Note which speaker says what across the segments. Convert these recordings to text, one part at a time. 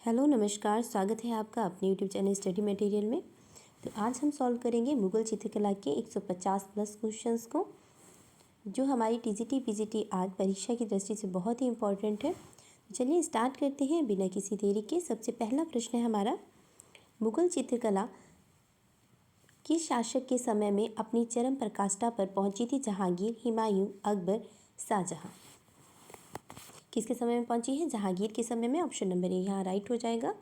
Speaker 1: Hello नमस्कार, स्वागत है आपका अपने यूट्यूब चैनल स्टडी मटेरियल में। तो आज हम सॉल्व करेंगे मुगल चित्रकला के 150 प्लस क्वेश्चंस को, जो हमारी टीजीटी पीजीटी आज परीक्षा की दृष्टि से बहुत ही इंपॉर्टेंट है। तो चलिए स्टार्ट करते हैं बिना किसी देरी के। सबसे पहला प्रश्न है हमारा, मुगल चित्रकला किस शासक के समय में अपनी चरम पराकाष्ठा पर पहुंची थी? जहांगीर, हुमायूं, अकबर, शाहजहां। किसके समय में पहुंची है? जहांगीर के समय में। ऑप्शन नंबर ए यहाँ राइट हो जाएगा।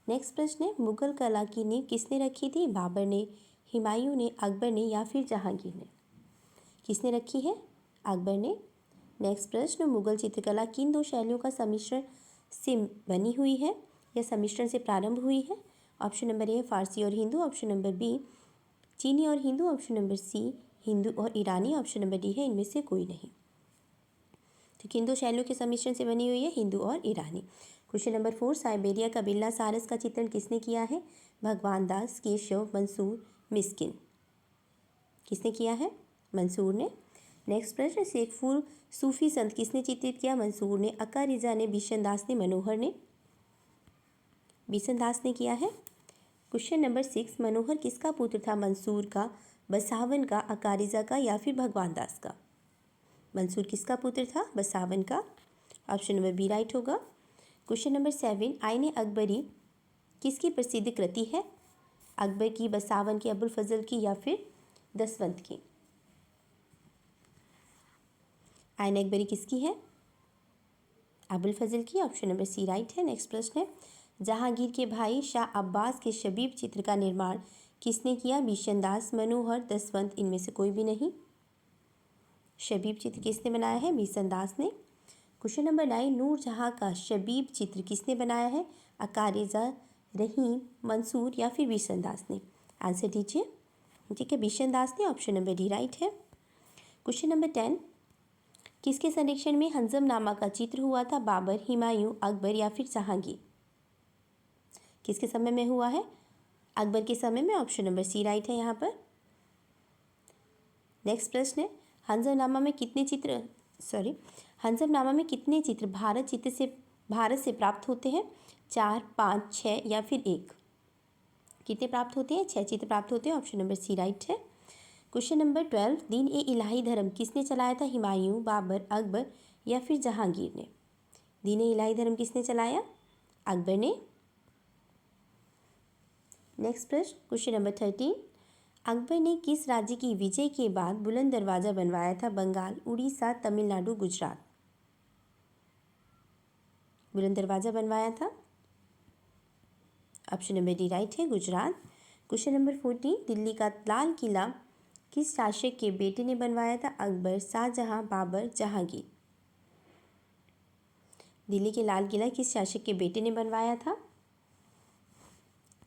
Speaker 1: नेक्स्ट प्रश्न है, मुगल कला की नींव किसने रखी थी? बाबर ने, हुमायूं ने, अकबर ने या फिर जहांगीर ने? किसने रखी है? अकबर ने। नेक्स्ट प्रश्न, मुगल चित्रकला किन दो शैलियों का सम्मिश्रण से बनी हुई है या सम्मिश्रण से प्रारंभ हुई है? ऑप्शन नंबर ए फारसी और हिंदू, ऑप्शन नंबर बी चीनी और Hindu, option number C Hindu और ईरानी, ऑप्शन नंबर डी है इनमें से कोई नहीं। तो किन दो शैलियों के सम्मिश्रण से बनी हुई है? हिंदू और ईरानी। क्वेश्चन नंबर 4, साइबेरिया कबीला सारस का चित्रण किसने किया है? भगवान दास, केशव, मंसूर, मिस्किन। किसने किया है? मंसूर ने। नेक्स्ट प्रश्न, शेखफुल सूफी संत किसने चित्रित किया? मंसूर ने, अक्का रिजा ने, बिशन दास ने, मनोहर ने? बिशन दास ने किया है। क्वेश्चन नंबर 6, मनोहर किसका पुत्र था? मंसूर का, बसावन का, अक्का रिजा का या फिर भगवान दास का? मंसूर किसका पुत्र था? बसावन का। ऑप्शन नंबर बी राइट होगा। क्वेश्चन नंबर 7, आईने अकबरी किसकी प्रसिद्ध कृति है? अकबर की, बसावन की, अबुल फजल की या फिर दसवंत की? आईने अकबरी किसकी है? अबुल फजल की। ऑप्शन नंबर सी राइट है। नेक्स्ट प्रश्न है, जहांगीर के भाई शाह अब्बास के शबीब चित्र का निर्माण किसने किया? बिशन दास, मनोहर, दसवंत, इनमें से कोई भी नहीं। शबीब चित्र किसने बनाया है? बिशन दास ने। क्वेश्चन नंबर 9, नूरजहां का शबीब चित्र किसने बनाया है? अक्का रिजा, रहीम, मंसूर या फिर बिशन दास ने? आंसर दीजिए। ठीक है, बिशन दास ने। ऑप्शन नंबर डी राइट है। क्वेश्चन नंबर 10, किसके संरक्षण में हंजमनामा का चित्र हुआ था? बाबर, हुमायूं, अकबर या फिर जहांगीर? किसके समय में हुआ है? अकबर के समय में। ऑप्शन नंबर सी राइट है यहाँ पर। नेक्स्ट प्रश्न है, हंजमनामा में कितने चित्र भारत से प्राप्त होते हैं? 4, 5, 6 या फिर 1? कितने प्राप्त होते हैं? 6 चित्र प्राप्त होते हैं। ऑप्शन नंबर सी राइट है। क्वेश्चन नंबर 12, दीन ए इलाही धर्म किसने चलाया था? हुमायूं, बाबर, अकबर या फिर जहांगीर ने? दीन ए इलाही धर्म किसने चलाया? अकबर ने। नेक्स्ट प्रश्न, क्वेश्चन नंबर 13, अकबर ने किस राज्य की विजय के बाद बुलंद दरवाज़ा बनवाया था? बंगाल, उड़ीसा, तमिलनाडु, गुजरात? बुलंद दरवाज़ा बनवाया था। ऑप्शन नंबर डी राइट है, गुजरात। क्वेश्चन नंबर 14, दिल्ली का लाल किला किस शासक के बेटे ने बनवाया था? अकबर, शाहजहां, बाबर, जहांगीर? दिल्ली के लाल किला किस शासक के बेटे ने बनवाया था?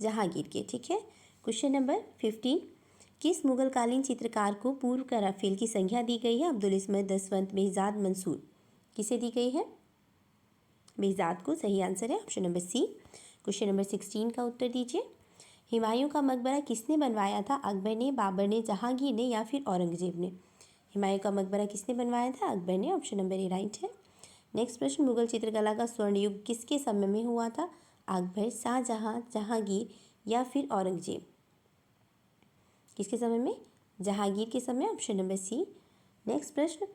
Speaker 1: जहांगीर के। ठीक है। क्वेश्चन नंबर 15, किस मुगलकालीन चित्रकार को पूर्व का राफेल की संज्ञा दी गई है? अब्दुल इस्मत, दसवंत, बेहजाद, मंसूर? किसे दी गई है? बेहजाद को। सही आंसर है option number C. Question number 16 का उत्तर दीजिए। हुमायूं का मकबरा किसने बनवाया था? अकबर ने, बाबर ने, जहांगीर ने या फिर औरंगजेब ने? हुमायूं का मकबरा किसने बनवाया था? अकबर ने। ऑप्शन नंबर ए राइट है। नेक्स्ट प्रश्न, मुगल चित्रकला का स्वर्ण युग किसके समय में हुआ था? अकबर, शाहजहां, जहांगीर या फिर औरंगजेब? किसके समय में? जहांगीर के समय। Option number C. नेक्स्ट प्रश्न,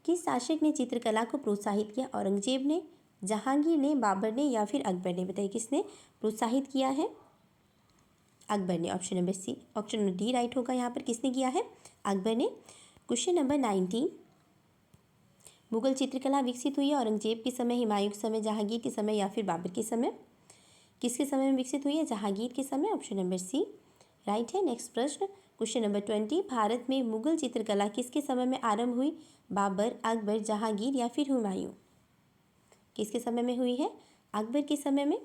Speaker 1: किस शासक ने चित्रकला को प्रोत्साहित किया? औरंगजेब ने, जहांगीर ने, बाबर ने या फिर अकबर ने? बताइए किसने प्रोत्साहित किया है? अकबर ने। Option number C, option number D right होगा यहाँ पर। किसने किया है? अकबर ने। क्वेश्चन नंबर 19, मुगल चित्रकला विकसित हुई है औरंगजेब के समय, हुमायूं के समय, जहांगीर के समय या फिर बाबर के समय? किसके समय में विकसित हुई है? जहांगीर के समय। ऑप्शन नंबर सी राइट है। नेक्स्ट प्रश्न, क्वेश्चन नंबर 20, भारत में मुगल चित्रकला किसके समय में आरंभ हुई? बाबर, अकबर, जहांगीर या फिर हुमायूं? किसके समय में हुई है? अकबर के समय में।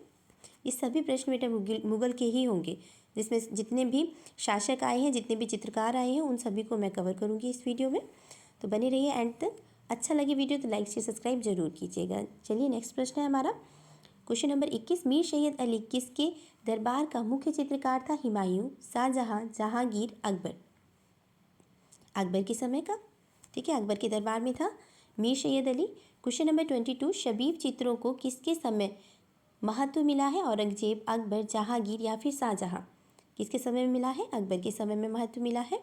Speaker 1: ये सभी प्रश्न बेटा मुगल के ही होंगे, जिसमें जितने भी शासक आए हैं, जितने भी चित्रकार आए हैं, उन सभी को मैं कवर करूँगी इस वीडियो में। तो बने रहिए एंड तक। अच्छा लगे वीडियो तो लाइक शेयर सब्सक्राइब जरूर कीजिएगा। चलिए नेक्स्ट प्रश्न है हमारा। क्वेश्चन नंबर 21, मीर सैयद अली किसके दरबार का मुख्य चित्रकार था? हुमायूं, शाहजहां, जहांगीर, अकबर? अकबर के समय का। ठीक है, अकबर के दरबार में था मीर सैयद अली। क्वेश्चन नंबर 22, शबीब चित्रों को किसके समय महत्व मिला है औरंगजेब, अकबर, जहांगीर या फिर शाहजहां? किसके समय में मिला है? अकबर के समय में महत्व मिला है।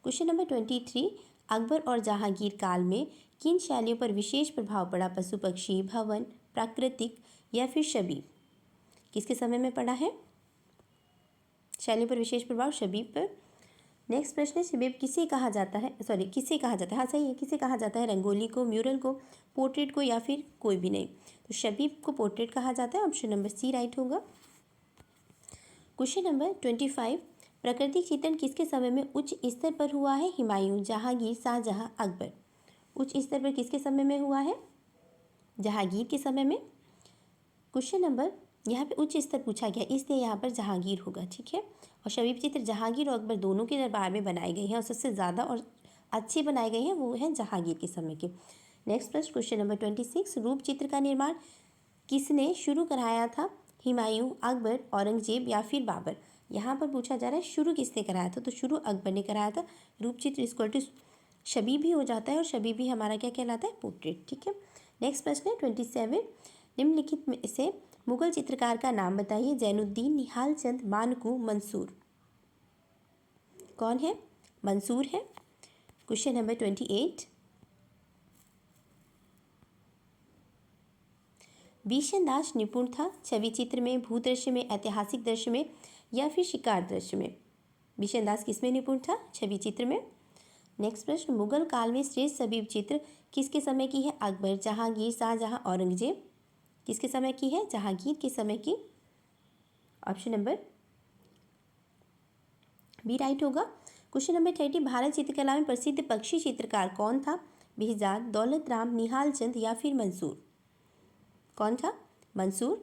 Speaker 1: क्वेश्चन नंबर 23, अकबर और जहांगीर काल में किन शैलियों पर विशेष प्रभाव पड़ा? पशु पक्षी, भवन, प्राकृतिक या फिर शबीब? किसके समय में पड़ा है शैलियों पर विशेष प्रभाव? शबीब पर। नेक्स्ट प्रश्न है, शबीब किसे कहा जाता है? किसे कहा जाता है? हाँ सही है, किसे कहा जाता है? रंगोली को, म्यूरल को, पोर्ट्रेट को या फिर कोई भी नहीं? तो शबीब को पोर्ट्रेट कहा जाता है। ऑप्शन नंबर सी राइट होगा। क्वेश्चन नंबर 25, प्राकृतिक चित्रण किसके समय में उच्च स्तर पर हुआ है? हुमायूं, जहांगीर, शाहजहां, अकबर? उच्च स्तर पर किसके समय में हुआ है? जहांगीर के समय में। क्वेश्चन नंबर, यहाँ पे उच्च स्तर पूछा गया इसलिए यहाँ पर जहांगीर होगा, ठीक है। और शबीब चित्र जहांगीर और अकबर दोनों के दरबार में बनाए गए हैं और सबसे ज़्यादा और अच्छे बनाए गए हैं वो हैं जहांगीर के समय के। नेक्स्ट प्रश्न, क्वेश्चन नंबर 26, रूप चित्र का निर्माण किसने शुरू कराया था? हुमायूं, अकबर, औरंगजेब या फिर बाबर? यहाँ पर पूछा जा रहा है शुरू किसने कराया था, तो शुरू अकबर ने कराया था। रूप चित्र इक्वल टू शबीब भी हो जाता है और शबीब भी हमारा क्या कहलाता है? पोर्ट्रेट, ठीक है। नेक्स्ट प्रश्न है 27, निम्नलिखित में से मुगल चित्रकार का नाम बताइए। जैनुद्दीन, निहाल चंद, मानकू, मंसूर? कौन है? मंसूर है। क्वेश्चन नंबर 28, भीषण दास निपुण था छवि चित्र में, भूदृश्य में, ऐतिहासिक दृश्य में या फिर शिकार दृश्य में? भीषण दास किस में निपुण था? छवि चित्र में। नेक्स्ट प्रश्न, मुगल काल में श्रेष्ठ शबीब चित्र किसके समय की है? अकबर, जहांगीर, शाहजहां, औरंगजेब? किसके समय की है? जहांगीर के समय की। ऑप्शन नंबर बी राइट होगा। क्वेश्चन नंबर 30, भारत चित्रकला में प्रसिद्ध पक्षी चित्रकार कौन था? बेहजाद, दौलत राम, निहाल चंद या फिर मंसूर? कौन था? मंसूर,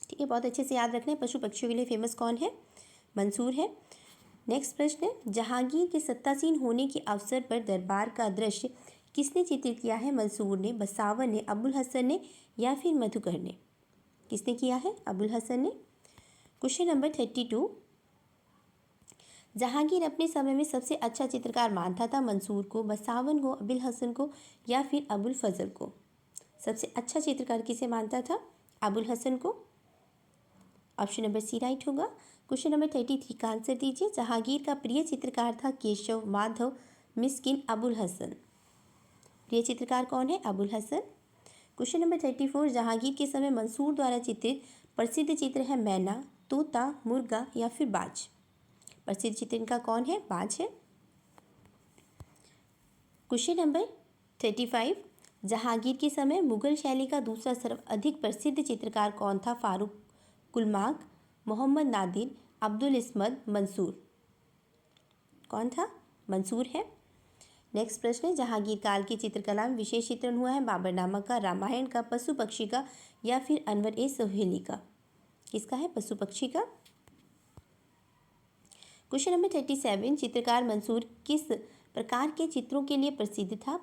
Speaker 1: ठीक है। बहुत अच्छे से याद रखना है, पशु पक्षियों के लिए फेमस कौन है? मंसूर है। नेक्स्ट प्रश्न है, जहांगीर के सत्तासीन होने के अवसर पर दरबार का दृश्य किसने चित्रित किया है? मंसूर ने, बसावर ने, अबुल हसन ने या फिर मधुकर ने? किसने किया है? अबुल हसन ने। क्वेश्चन नंबर 32, जहांगीर अपने समय में सबसे अच्छा चित्रकार मानता था मंसूर को, बसावन को, अबुल हसन को या फिर अबुल फजल को? सबसे अच्छा चित्रकार किसे मानता था? अबुल हसन को। ऑप्शन नंबर सी राइट होगा। क्वेश्चन नंबर 33 का आंसर दीजिए। जहांगीर का प्रिय चित्रकार था केशव, माधव, मिस्किन, अबुल हसन? प्रिय चित्रकार कौन है? अबुल हसन। क्वेश्चन नंबर 34, जहांगीर के समय मंसूर द्वारा चित्रित प्रसिद्ध चित्र है मैना, तोता, मुर्गा या फिर बाज? प्रसिद्ध चित्र इनका कौन है? बाज है। क्वेश्चन नंबर 35, जहांगीर के समय मुगल शैली का दूसरा सर्वाधिक प्रसिद्ध चित्रकार कौन था? फारूक कुलमाक, मोहम्मद नादिर, अब्दुल इस्मत, मंसूर? कौन था? मंसूर है। नेक्स्ट प्रश्न है, जहांगीर काल की चित्रकला में विशेष चित्रण हुआ है बाबरनामा का, रामायण का, पशु पक्षी का या फिर अनवर ए सोहेली का? किसका है? पशु पक्षी का। क्वेश्चन नंबर 37, चित्रकार मंसूर किस प्रकार के चित्रों के लिए प्रसिद्ध था?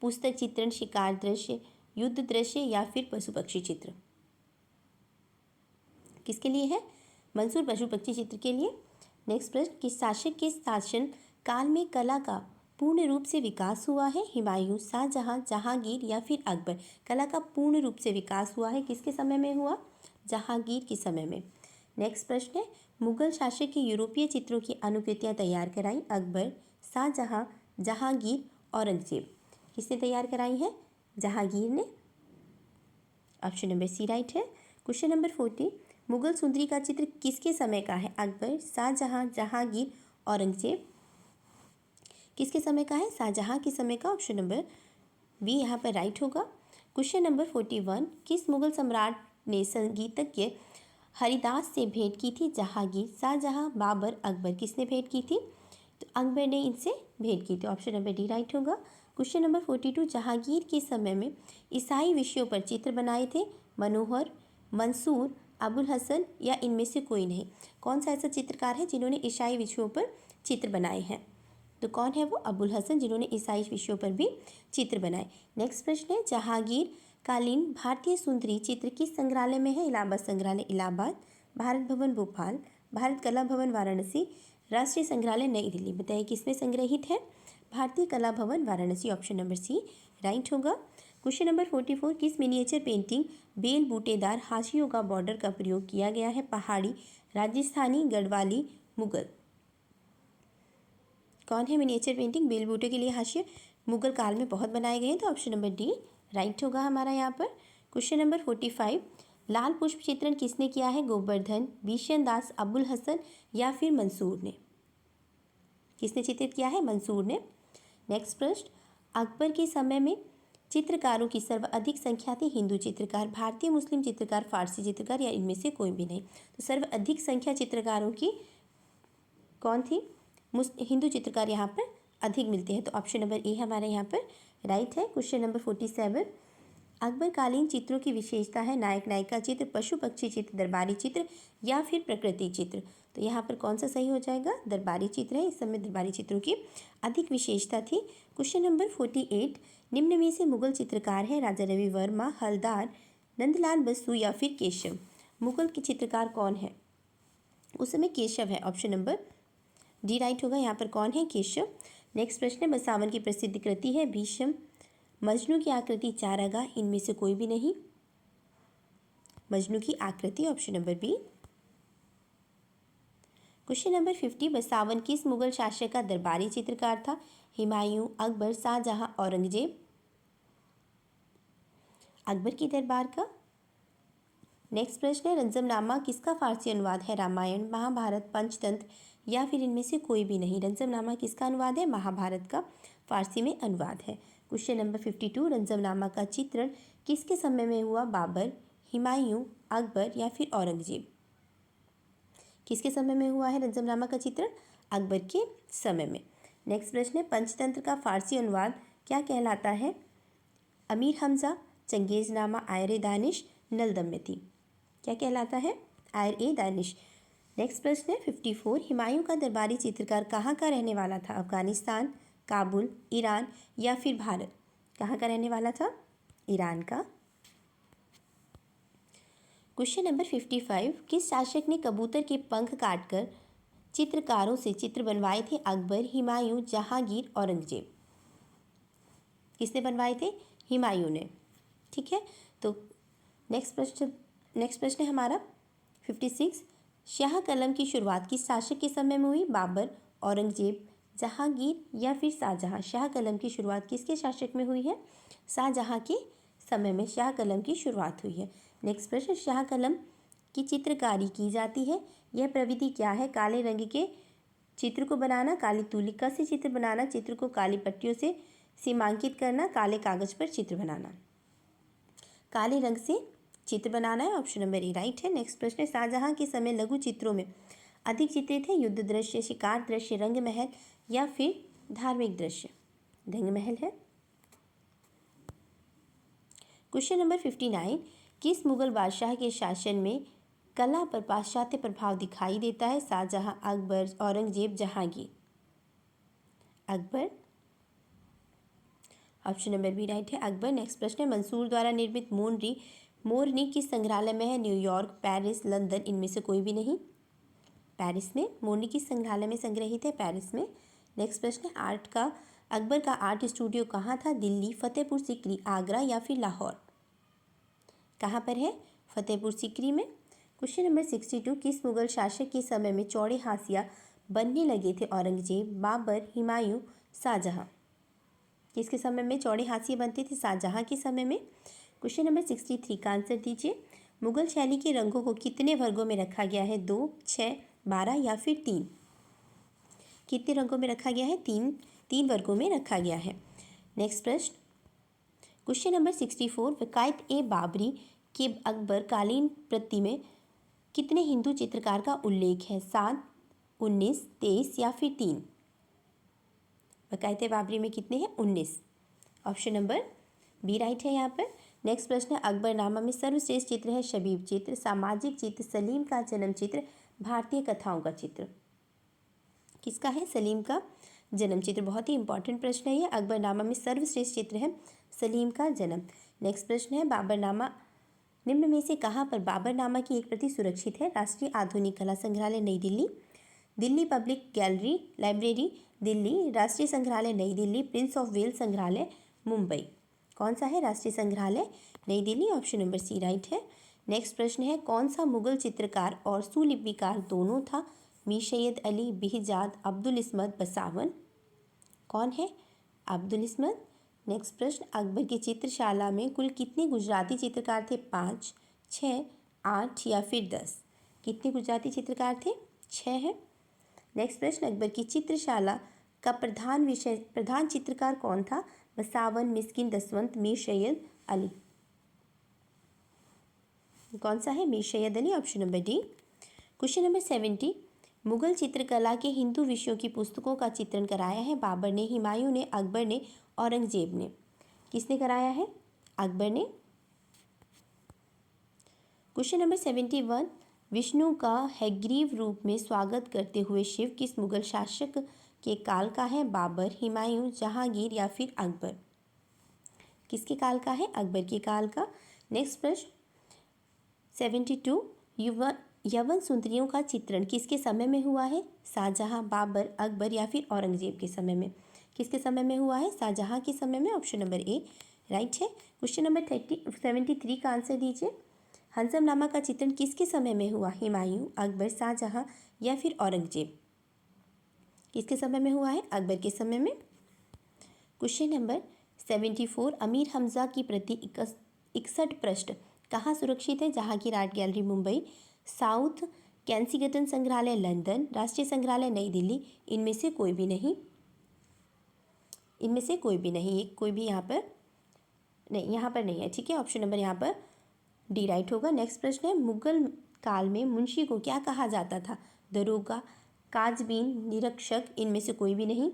Speaker 1: पुस्तक चित्रण, शिकार दृश्य, युद्ध दृश्य या फिर पशु पक्षी चित्र? किसके लिए है? मंसूर पशु पक्षी चित्र के लिए। नेक्स्ट प्रश्न, किस शासक के शासन काल में कला का पूर्ण रूप से विकास हुआ है? हुमायूं, शाहजहां, जहांगीर या फिर अकबर? कला का पूर्ण रूप से विकास हुआ है किसके समय में हुआ? जहांगीर के समय में। नेक्स्ट प्रश्न है, मुगल शासक के यूरोपीय चित्रों की अनुकृतियां तैयार कराई? अकबर, शाहजहां, जहांगीर, औरंगजेब? किसने तैयार कराई है? जहांगीर ने। ऑप्शन नंबर सी राइट है। क्वेश्चन नंबर 40, मुगल सुंदरी का चित्र किसके समय का है? अकबर, शाहजहां, जहांगीर, औरंगजेब? किसके समय का है? शाहजहां के समय का। ऑप्शन नंबर बी यहाँ पर राइट होगा। क्वेश्चन नंबर 41, किस मुगल सम्राट ने संगीतज्ञ हरिदास से भेंट की थी? जहांगीर, शाहजहां, बाबर, अकबर? किसने भेंट की थी? तो अकबर ने इनसे भेंट की थी। ऑप्शन नंबर डी राइट होगा। क्वेश्चन नंबर 42, जहांगीर के समय में ईसाई विषयों पर चित्र बनाए थे? मनोहर, मंसूर, अबुल हसन या इनमें से कोई नहीं? कौन सा ऐसा चित्रकार है जिन्होंने ईसाई विषयों पर चित्र बनाए हैं? तो कौन है वो? अबुल हसन, जिन्होंने ईसाई विषयों पर भी चित्र बनाए। नेक्स्ट प्रश्न है, जहांगीर कालीन भारतीय सुंदरी चित्र किस संग्रहालय में है? इलाहाबाद संग्रहालय इलाहाबाद, भारत भवन भोपाल, भारत कला भवन वाराणसी, राष्ट्रीय संग्रहालय नई दिल्ली? बताइए किसमें संग्रहित है? Bharatiya Kala Bhavan Varanasi. Option number C right होगा। क्वेश्चन नंबर 44, किस मिनिएचर पेंटिंग बेल बूटेदार हाशियों का बॉर्डर का प्रयोग किया गया है? पहाड़ी, राजस्थानी, गढ़वाली, मुगल। कौन है मिनिएचर पेंटिंग बेल बूटे के लिए हाशिए? मुगल काल में बहुत बनाए गए हैं, तो ऑप्शन नंबर डी राइट होगा हमारा यहाँ पर। क्वेश्चन नंबर 45, लाल पुष्प चित्रण किसने किया है? गोवर्धन, बिशन दास, अबुल हसन या फिर मंसूर ने? किसने चित्रित किया है? मंसूर ने। नेक्स्ट प्रश्न, अकबर के समय में चित्रकारों की सर्वाधिक संख्या थी? हिंदू चित्रकार, भारतीय, मुस्लिम चित्रकार, फारसी चित्रकार या इनमें से कोई भी नहीं? तो सर्वाधिक संख्या चित्रकारों की कौन थी? हिंदू चित्रकार यहाँ पर अधिक मिलते हैं, तो ऑप्शन नंबर ए हमारे यहाँ पर राइट है। क्वेश्चन नंबर 47, अकबरकालीन चित्रों की विशेषता है? नायक नायिका चित्र, पशु पक्षी चित्र, दरबारी चित्र या फिर प्रकृति चित्र? तो यहाँ पर कौन सा सही हो जाएगा? दरबारी चित्र है। इस समय दरबारी चित्रों की अधिक विशेषता थी। क्वेश्चन नंबर 48, निम्न में से मुगल चित्रकार है? राजा रवि वर्मा, हलदार, नंदलाल बसु या फिर केशव? मुगल के चित्रकार कौन है? उस समय केशव है। ऑप्शन नंबर डी राइट होगा। यहाँ पर कौन है? केशव। नेक्स्ट प्रश्न है, बसावन की प्रसिद्ध कृति है? भीष्म, मजनू की आकृति, चारागाह, इनमें से कोई भी नहीं? मजनू की आकृति, option number B. Question number 50, Basawan किस मुगल शासक का दरबारी चित्रकार था? हुमायूं, अकबर, शाहजहां, औरंगजेब? अकबर की दरबार का। नेक्स्ट प्रश्न है, रंजमनामा किसका फारसी अनुवाद है? रामायण, महाभारत, पंचतंत्र या फिर इनमें से कोई भी नहीं? रंजमनामा किसका अनुवाद है? महाभारत का फारसी में अनुवाद है। क्वेश्चन नंबर 52, रंजमनामा का चित्रण किसके समय में हुआ? बाबर, हुमायूं, अकबर या फिर औरंगजेब? किसके समय में हुआ है रंजमनामा का चित्रण? अकबर के समय में। नेक्स्ट प्रश्न है, पंचतंत्र का फारसी अनुवाद क्या कहलाता है? अमीर हमजा, चंगेजनामा, आयर दानिश, नल दमयंती? क्या कहलाता है? आयर ए दानिश। नेक्स्ट प्रश्न है 54, हुमायूं का दरबारी चित्रकार कहाँ का रहने वाला था? अफगानिस्तान, काबुल, ईरान या फिर भारत? कहाँ का रहने वाला था? ईरान का। क्वेश्चन नंबर 55, किस शासक ने कबूतर के पंख काटकर चित्रकारों से चित्र बनवाए थे? अकबर, हुमायूं, जहांगीर, औरंगजेब? किसने बनवाए थे? हुमायूं ने। ठीक है, तो नेक्स्ट प्रश्न है हमारा 56, शाह कलम की शुरुआत किस शासक के समय में हुई? बाबर, औरंगजेब, जहांगीर या फिर शाहजहां? शाह कलम की शुरुआत किसके शासक में हुई है? शाहजहां के समय में शाह कलम की शुरुआत हुई है। नेक्स्ट प्रश्न, शाह कलम की चित्रकारी की जाती है, यह प्रविधि क्या है? काले रंग के चित्र को बनाना, काली तुलिका से चित्र बनाना, चित्र को काली पट्टियों से सीमांकित करना, काले कागज पर चित्र बनाना? काले रंग से चित्र बनाना है। ऑप्शन नंबर ए राइट है। नेक्स्ट प्रश्न है, शाहजहां के समय लघु चित्रों में अधिक चित्रित थे? युद्ध दृश्य, शिकार दृश्य, रंगमहल या फिर धार्मिक दृश्य? रंगमहल है। क्वेश्चन नंबर 59, किस मुगल बादशाह के शासन में कला पर पाश्चात्य प्रभाव दिखाई देता है? Shahjahan, Akbar, Aurangzeb, Jahangir? Akbar. Option number B right है, अकबर। नेक्स्ट प्रश्न है, मंसूर द्वारा निर्मित मोरनी किस संग्रहालय में है? न्यूयॉर्क, पेरिस, लंदन, इनमें से कोई भी नहीं? पेरिस में। मोरनी किस संग्रहालय में संग्रहित है? पेरिस में। नेक्स्ट प्रश्न है, अकबर का आर्ट स्टूडियो कहाँ था? दिल्ली, फतेहपुर सीकरी, आगरा या फिर लाहौर? कहाँ पर है? फतेहपुर सीकरी में। क्वेश्चन नंबर 62, किस मुगल शासक के समय में चौड़े हाशिया बनने लगे थे? औरंगजेब, बाबर, हुमायूं, शाहजहां? किसके समय में चौड़े हाशिए बनते थे? शाहजहां के समय में। क्वेश्चन नंबर 63 का आंसर दीजिए। मुगल शैली के रंगों को कितने वर्गों में रखा गया है? 2, 6, 12 या फिर 3? कितने रंगों में रखा गया है? तीन वर्गों में रखा गया है। नेक्स्ट प्रश्न, क्वेश्चन नंबर 64, वकायत ए बाबरी के अकबर कालीन प्रति में कितने हिंदू चित्रकार का उल्लेख है? 7, 19, 23 या फिर 3? वकायत ए बाबरी में कितने हैं? 19। ऑप्शन नंबर बी राइट है यहाँ पर। नेक्स्ट प्रश्न है, अकबरनामा में सर्वश्रेष्ठ चित्र है? शबीब चित्र, सामाजिक चित्र, सलीम का जन्म चित्र, भारतीय कथाओं का चित्र? किसका है? सलीम का जन्म चित्र। बहुत ही इंपॉर्टेंट प्रश्न है ये। अकबरनामा में सर्वश्रेष्ठ चित्र है सलीम का जन्म। नेक्स्ट प्रश्न है, बाबरनामा निम्न में से कहाँ पर बाबरनामा की एक प्रति सुरक्षित है? राष्ट्रीय आधुनिक कला संग्रहालय Nai Delhi, Delhi public gallery library Delhi, राष्ट्रीय संग्रहालय Nai Delhi, Prince of Wales संग्रहालय मुंबई? कौन सा है? राष्ट्रीय संग्रहालय Nai Delhi, option number C right है। नेक्स्ट प्रश्न है, कौन सा मुगल चित्रकार और सुलिपिकार दोनों था? मीर सैयद अली, बेहजाद, अब्दुल इस्मत, बसावन। कौन है? अब्दुल इस्मत। नेक्स्ट प्रश्न, अकबर की चित्रशाला में कुल कितने गुजराती चित्रकार थे? 5, 6, 8 या फिर 10? कितने गुजराती चित्रकार थे? 6 है। नेक्स्ट प्रश्न, अकबर की चित्रशाला का प्रधान चित्रकार कौन था? बसावन, मिस्किन, दसवंत, मीर सैयद अली। कौन सा है? Mir Syed Ali, option number D. Question number 70, Mughal चित्रकला के हिंदू विषयों की पुस्तकों का चित्रण कराया है? बाबर ने, हुमायूं ने, अकबर ने, औरंगजेब ने। किसने कराया है? अकबर ने। क्वेश्चन नंबर 71, विष्णु का हयग्रीव रूप में स्वागत करते हुए शिव किस मुगल शासक के काल का है? बाबर, हुमायूं, जहांगीर या फिर अकबर? किसके काल का है? अकबर के काल का। नेक्स्ट प्रश्न 72, यवन सुंदरियों का चित्रण किसके समय में हुआ है? शाहजहां, बाबर, अकबर या फिर औरंगजेब के समय में? किसके समय में हुआ है? शाहजहां के समय में, ऑप्शन नंबर ए राइट है। क्वेश्चन नंबर 73 का आंसर दीजिए। हंसमनामा का चित्रण किसके समय में हुआ? हुमायूं, अकबर, शाहजहां या फिर औरंगजेब? किसके समय में हुआ है? अकबर के समय में। क्वेश्चन नंबर 74, अमीर हमजा की प्रति 61 पृष्ठ कहाँ सुरक्षित है? Jahangir art gallery Mumbai, south Kensington संग्रहालय लंदन, राष्ट्रीय संग्रहालय नई दिल्ली। इनमें से कोई भी नहीं। इनमें से कोई भी नहीं, एक कोई भी यहाँ पर नहीं, यहाँ पर नहीं है। ठीक है, ऑप्शन नंबर यहाँ पर डी राइट होगा। नेक्स्ट प्रश्न है, मुगल काल में मुंशी को क्या कहा जाता था? दरोगा, काजबीन, निरीक्षक। इनमें से कोई भी नहीं।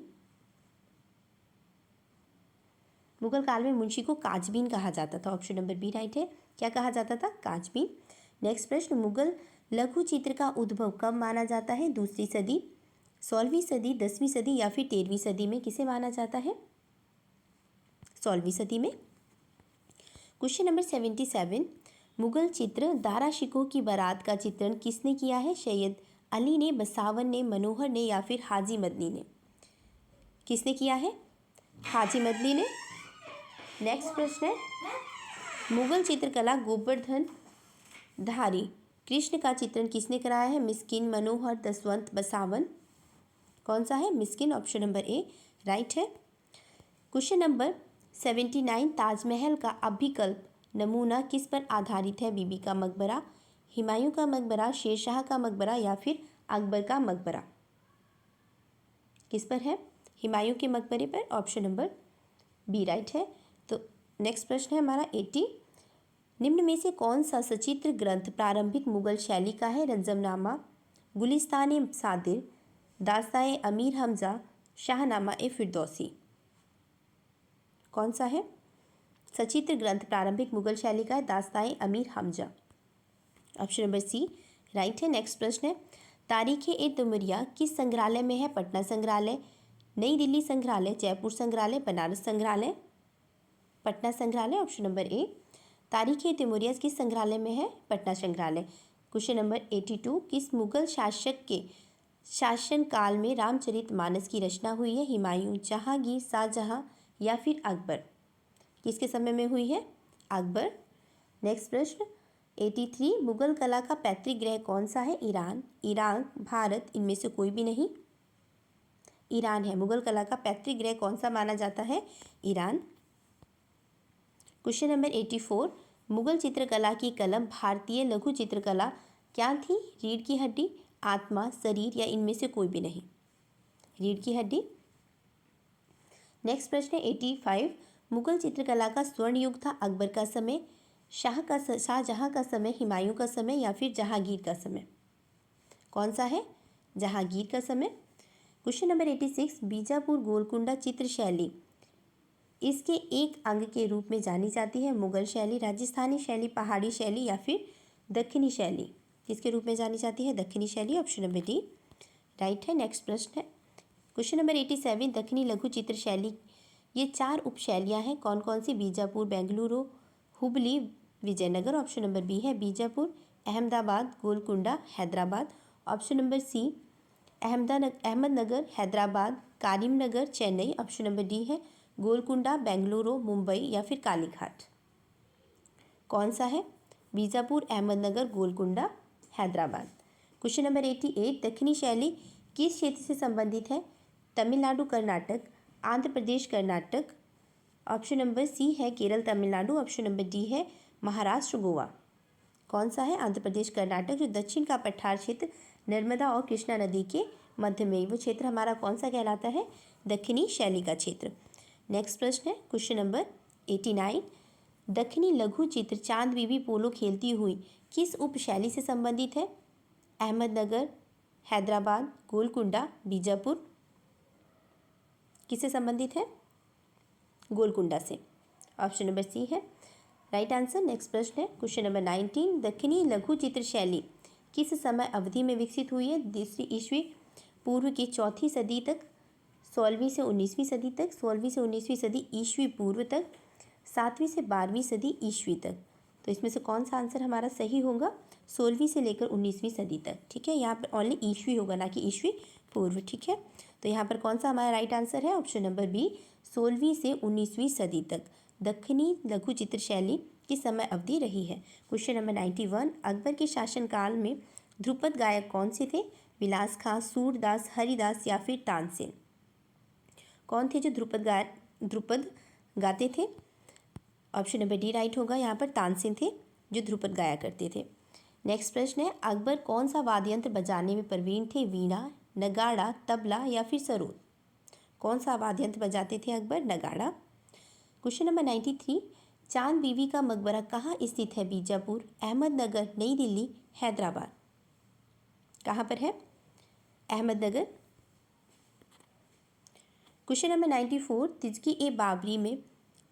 Speaker 1: मुगल काल में मुंशी को काजबीन कहा जाता था, ऑप्शन नंबर बी राइट है। क्या कहा जाता था? काजबीन। नेक्स्ट प्रश्न, मुगल लघु चित्र का उद्भव कब माना जाता है? दूसरी सदी, 16वीं सदी, 10वीं सदी या फिर 13वीं सदी में? किसे माना जाता है? 16वीं सदी में। क्वेश्चन नंबर 77, मुगल चित्र दारा शिकोह की बारात का चित्रण किसने किया है? सैयद अली ने, बसावन ने, मनोहर ने या फिर हाजी मदनी ने? किसने किया है? हाजी मदनी ने। नेक्स्ट प्रश्न है, मुगल चित्रकला गोवर्धन धारी कृष्ण का चित्रण किसने कराया है? मिस्किन, मनोहर, दसवंत, बसावन। कौन सा है? Miskin, option number A right है। क्वेश्चन नंबर 79, ताजमहल का अभिकल्प नमूना किस पर आधारित है? बीबी का मकबरा, हुमायूं का मकबरा, शेरशाह का मकबरा या फिर अकबर का मकबरा? किस पर है? हुमायूं के मकबरे पर, ऑप्शन नंबर बी राइट है। तो नेक्स्ट प्रश्न है हमारा 80, निम्न में से कौन सा सचित्र ग्रंथ प्रारंभिक मुगल शैली का है? रंजमनामा, गुलिस्तान सादिर, दास्ताए अमीर हमजा, शाहनामा ए फिरदौसी? कौन सा है? सचित्र ग्रंथ प्रारंभिक मुगल शैली का है Dastaye Amir Hamza, option number C right है। नेक्स्ट प्रश्न है, तारीख़-ए-तिमुरिया किस संग्रहालय में है? पटना संग्रहालय, नई दिल्ली संग्रहालय, जयपुर संग्रहालय, बनारस संग्रहालय? पटना संग्रहालय, ऑप्शन नंबर ए। तारीख़-ए-तिमुरिया किस संग्रहालय में है? पटना संग्रहालय। क्वेश्चन नंबर 82, किस मुगल शासक के शासनकाल में रामचरितमानस की रचना हुई है? हुमायूं, जहांगीर, शाहजहां या फिर अकबर? किसके समय में हुई है? अकबर। नेक्स्ट प्रश्न 83, मुगल कला का पैतृक गृह कौन सा है? Iran, Iraq, Bharat. इनमें से कोई भी नहीं। ईरान है। मुगल कला का पैतृक गृह कौन सा माना जाता है? ईरान। क्वेश्चन नंबर 84, मुगल चित्रकला की कलम भारतीय लघु चित्रकला क्या थी? रीढ़ की हड्डी, आत्मा, शरीर या इनमें से कोई भी नहीं। रीढ़ की हड्डी। नेक्स्ट प्रश्न है 85, मुगल चित्रकला का स्वर्ण युग था अकबर का समय, शाहजहां का समय, हुमायूं का समय या फिर जहांगीर का समय? कौन सा है? जहांगीर का समय। क्वेश्चन नंबर 86, बीजापुर गोलकुंडा चित्र शैली इसके एक अंग के रूप में जानी जाती है? मुगल शैली, राजस्थानी शैली, पहाड़ी शैली या फिर दक्षिणी शैली? किसके रूप में जानी जाती है? दक्षिणी शैली, ऑप्शन नंबर डी राइट है। नेक्स्ट प्रश्न है क्वेश्चन नंबर 87, दक्षिणी लघु चित्र शैली ये 4 उपशैलियाँ हैं, कौन कौन सी? Bijapur, Bengaluru, Hubli, Vijayanagar. Option number B है Bijapur, Ahmedabad, Golconda, Hyderabad. Option number C Ahmednagar, Hyderabad, Karimnagar, Chennai. Option number D है गोलकुंडा, बेंगलुरु, मुंबई या फिर कालीघाट? कौन सा है? बीजापुर, अहमदनगर, गोलकुंडा, हैदराबाद। क्वेश्चन नंबर 88, दक्षिणी शैली किस क्षेत्र से संबंधित है? तमिलनाडु, कर्नाटक, आंध्र प्रदेश, कर्नाटक। ऑप्शन नंबर सी है Kerala, Tamil Nadu. Option number D है महाराष्ट्र, गोवा। कौन सा है? आंध्र प्रदेश, कर्नाटक। जो दक्षिण का पठार क्षेत्र नर्मदा और कृष्णा नदी के मध्य में, वो क्षेत्र हमारा कौन सा कहलाता है? दक्षिणी शैली का क्षेत्र। नेक्स्ट प्रश्न है क्वेश्चन नंबर 89, दक्षिणी लघु चित्र चांद बीबी पोलो खेलती हुई किस उपशैली से संबंधित है? अहमदनगर, हैदराबाद, गोलकुंडा, बीजापुर। किससे संबंधित है? गोलकुंडा से। ऑप्शन नंबर सी है राइट आंसर। नेक्स्ट प्रश्न है क्वेश्चन नंबर 19, दक्षिणी लघु चित्र शैली किस समय अवधि में विकसित हुई है? दूसरी ईस्वी पूर्व की चौथी सदी तक, 16वीं से 19वीं सदी तक, 16वीं से 19वीं सदी ईस्वी पूर्व तक, 7वीं से 12वीं सदी ईस्वी तक। तो इसमें से कौन सा आंसर हमारा सही होगा? 16वीं से लेकर 19वीं सदी तक। ठीक है, यहाँ पर ओनली ईस्वी होगा, ना कि ईस्वी पूर्व। ठीक है, तो यहाँ पर कौन सा हमारा राइट आंसर है? ऑप्शन नंबर बी, 16वीं से 19वीं सदी तक दक्षिणी लघु चित्र शैली की समय अवधि रही है। क्वेश्चन नंबर 91, अकबर के शासनकाल में ध्रुपद गायक कौन से थे? विलास खां, सूरदास, हरिदास या फिर तानसेन? कौन थे जो ध्रुपद गाते थे? ऑप्शन नंबर डी राइट होगा, यहाँ पर तानसेन थे जो ध्रुपद गाया करते थे। नेक्स्ट प्रश्न है, अकबर कौन सा वाद्य यंत्र बजाने में प्रवीण थे? वीणा, नगाड़ा, तबला या फिर सरोद? कौन सा वाद्य यंत्र बजाते थे अकबर? नगाड़ा। क्वेश्चन नंबर 93, चांद बीबी का मकबरा कहाँ स्थित है? बीजापुर, अहमदनगर, नई दिल्ली, हैदराबाद। कहाँ पर है? अहमदनगर। क्वेश्चन नंबर 94, तिजकी ए बाबरी में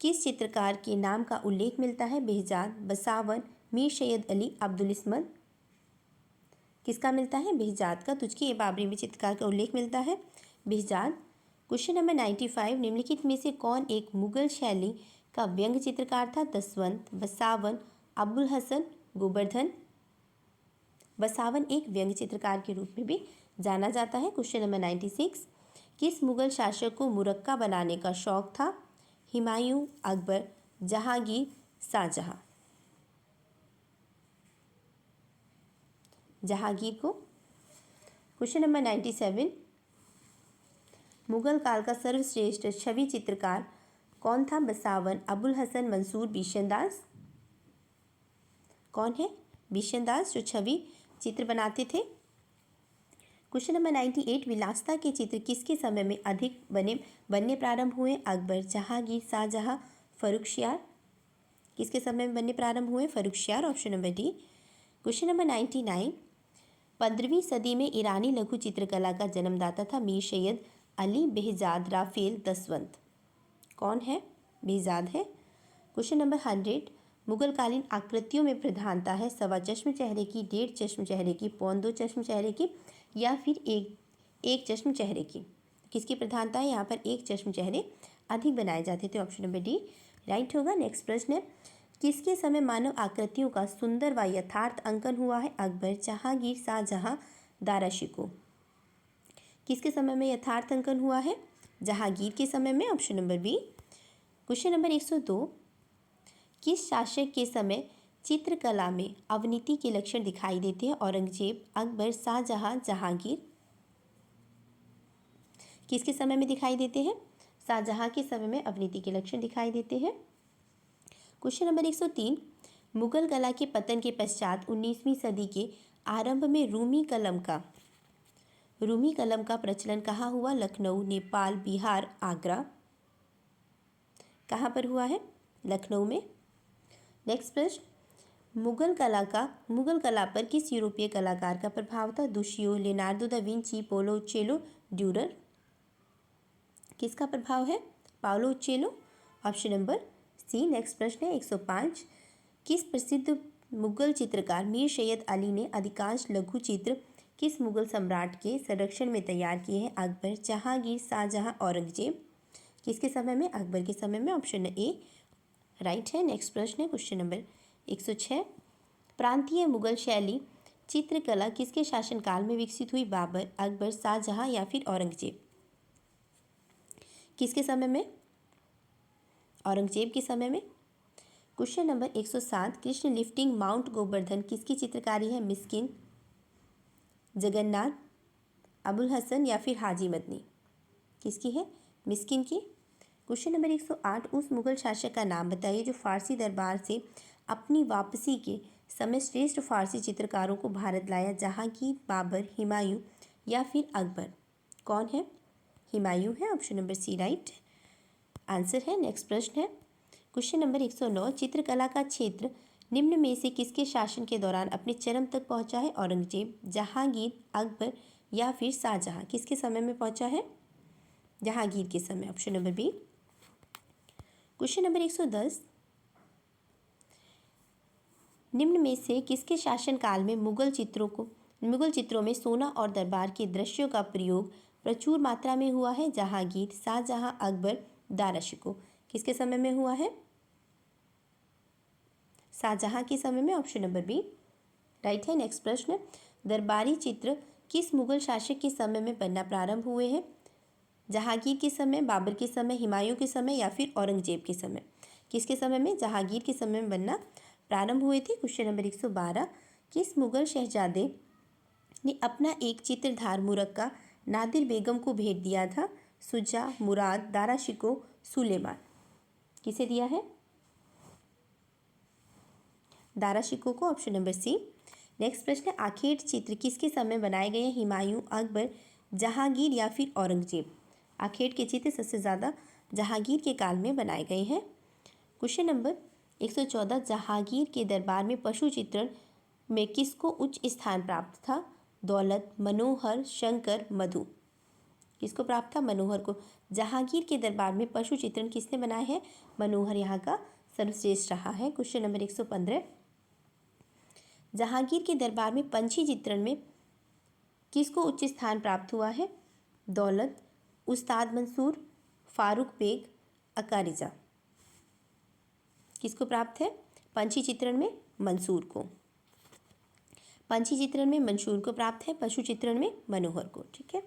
Speaker 1: किस चित्रकार के नाम का उल्लेख मिलता है? बेहजाद, बसावन, मीर सैयद अली, अब्दुल इस्मत। किसका मिलता है? बेहजाद का तुजकी ए बाबरी में चित्रकार का उल्लेख मिलता है, बेहजाद। क्वेश्चन नंबर 95, निम्नलिखित में से कौन एक मुगल शैली का व्यंग्य चित्रकार था? दसवंत, बसावन, अबुल हसन, गोवर्धन। बसावन एक व्यंग्य चित्रकार के रूप में भी जाना जाता है। क्वेश्चन नंबर 96, किस मुगल शासक को मुरक्का बनाने का शौक था? हुमायूं, अकबर, जहांगीर, शाहजहां। जहांगीर को। क्वेश्चन नंबर 97, मुगल काल का सर्वश्रेष्ठ छवि चित्रकार कौन था? बसावन, अबुल हसन, मंसूर, बिशनदास। कौन है? बिशनदास, जो छवि चित्र बनाते थे। क्वेश्चन नंबर 98, विलासिता के चित्र किसके समय में अधिक बनने प्रारंभ हुए? अकबर, जहांगीर, शाहजहां, फर्रुखसियार। किसके समय में बनने प्रारंभ हुए? Farrukhsiyar. Option number D. Question number 99, 15वीं सदी में ईरानी लघु चित्रकला का जन्मदाता था? Mir Syed Ali, Behzad, Rafale, दसवंत। कौन है? बेहजाद है। क्वेश्चन नंबर 100, मुगलकालीन आकृतियों में प्रधानता है सवा चश्म चेहरे की, 1.5 चश्म चेहरे की, 1.25 चश्म चेहरे की या फिर एक चश्म चेहरे की? किसकी प्रधानता है? यहाँ पर एक चश्म चेहरे अधिक बनाए जाते थे। ऑप्शन नंबर डी राइट होगा। नेक्स्ट प्रश्न है, किसके समय मानव आकृतियों का सुंदर व यथार्थ अंकन हुआ है? अकबर, जहांगीर, शाहजहां, दारा शिकोह। किसके समय में यथार्थ अंकन हुआ है? जहांगीर के समय में। Option number B. Question number 102, किस शासक के समय चित्रकला में अवनीति के लक्षण दिखाई देते हैं? औरंगजेब, अकबर, शाहजहां, जहांगीर। किसके समय में दिखाई देते हैं? शाहजहां के समय में अवनीति के लक्षण दिखाई देते हैं। क्वेश्चन नंबर 103, मुगल कला के पतन के पश्चात 19वीं सदी के आरंभ में रूमी कलम का प्रचलन कहाँ हुआ? लखनऊ, नेपाल, बिहार, आगरा। कहाँ पर हुआ है? लखनऊ में। नेक्स्ट प्रश्न, मुगल कला पर किस यूरोपीय कलाकार का प्रभाव था? Duccio, Leonardo da Vinci, Paolo Uccello, Durer. किसका प्रभाव है? Paolo Uccello. Option number C. Next प्रश्न है 105, किस प्रसिद्ध मुगल चित्रकार मीर सैयद अली ने अधिकांश लघु चित्र किस मुगल सम्राट के संरक्षण में तैयार किए हैं? अकबर, जहांगीर, शाहजहां, औरंगजेब। किसके समय में? अकबर के समय में। ऑप्शन ए राइट है। नेक्स्ट प्रश्न है क्वेश्चन नंबर 106, प्रांतीय मुगल शैली चित्रकला किसके शासनकाल में विकसित हुई? बाबर, अकबर, शाहजहां या फिर औरंगजेब। किसके समय में? औरंगजेब के समय में। Question number 107, Krishna lifting mount Govardhan किसकी चित्रकारी है? मिस्किन, जगन्नाथ, अबुल हसन या फिर हाजी मदनी? किसकी है? मिस्किन की। क्वेश्चन नंबर 108, उस मुगल शासक का नाम बताइए जो फारसी दरबार से अपनी वापसी के समय श्रेष्ठ फारसी चित्रकारों को भारत लाया। जहांगीर, बाबर, हुमायूं या फिर अकबर? कौन है? हुमायूं है। Option number C right answer है। नेक्स्ट प्रश्न है क्वेश्चन नंबर 109, चित्रकला का क्षेत्र निम्न में से किसके शासन के दौरान अपने चरम तक पहुंचा है? औरंगजेब, जहांगीर, अकबर या फिर शाहजहां? किसके समय में पहुंचा है? जहांगीर के समय। Option number B. Question number 110, निम्न में से किसके शासनकाल में मुगल चित्रों में सोना और दरबार के दृश्यों का प्रयोग प्रचुर मात्रा में हुआ है? जहांगीर, शाहजहां, अकबर, दारा शिकोह? किसके समय में हुआ है? शाहजहां के समय में। ऑप्शन नंबर बी राइट है। नेक्स्ट प्रश्न, दरबारी चित्र किस मुगल शासक के समय में बनना प्रारंभ हुए हैं? जहांगीर के समय, बाबर के समय, हुमायूं के समय या फिर औरंगजेब के समय? किसके समय में? जहांगीर के समय में बनना प्रारंभ हुए थे। क्वेश्चन नंबर 112, किस मुगल शहजादे ने अपना एक चित्रधार मुरक्का नादिर बेगम को भेंट दिया था? शुजा, मुराद, दारा शिकोह, सुलेमान? किसे दिया है? दारा शिकोह को। Option number C. नेक्स्ट प्रश्न है, आखेट चित्र किसके समय बनाए गए हैं? हुमायूं, अकबर, जहांगीर या फिर औरंगजेब? आखेट के चित्र सबसे ज़्यादा जहांगीर के काल में बनाए गए हैं। क्वेश्चन नंबर 114, जहांगीर के दरबार में पशु चित्रण में किसको उच्च स्थान प्राप्त था? दौलत, मनोहर, शंकर, मधु? किसको प्राप्त था? मनोहर को। जहांगीर के दरबार में पशु चित्रण किसने बनाए हैं? मनोहर यहाँ का सर्वश्रेष्ठ रहा है। क्वेश्चन नंबर 115, जहांगीर के दरबार में पंछी चित्रण में किसको उच्च स्थान प्राप्त हुआ है? दौलत, उस्ताद मंसूर, फारूक बेग, अकारिजा? किसको प्राप्त है? पंछी चित्रण में मंसूर को। पंछी चित्रण में मंसूर को प्राप्त है, पशु चित्रण में मनोहर को। ठीक है।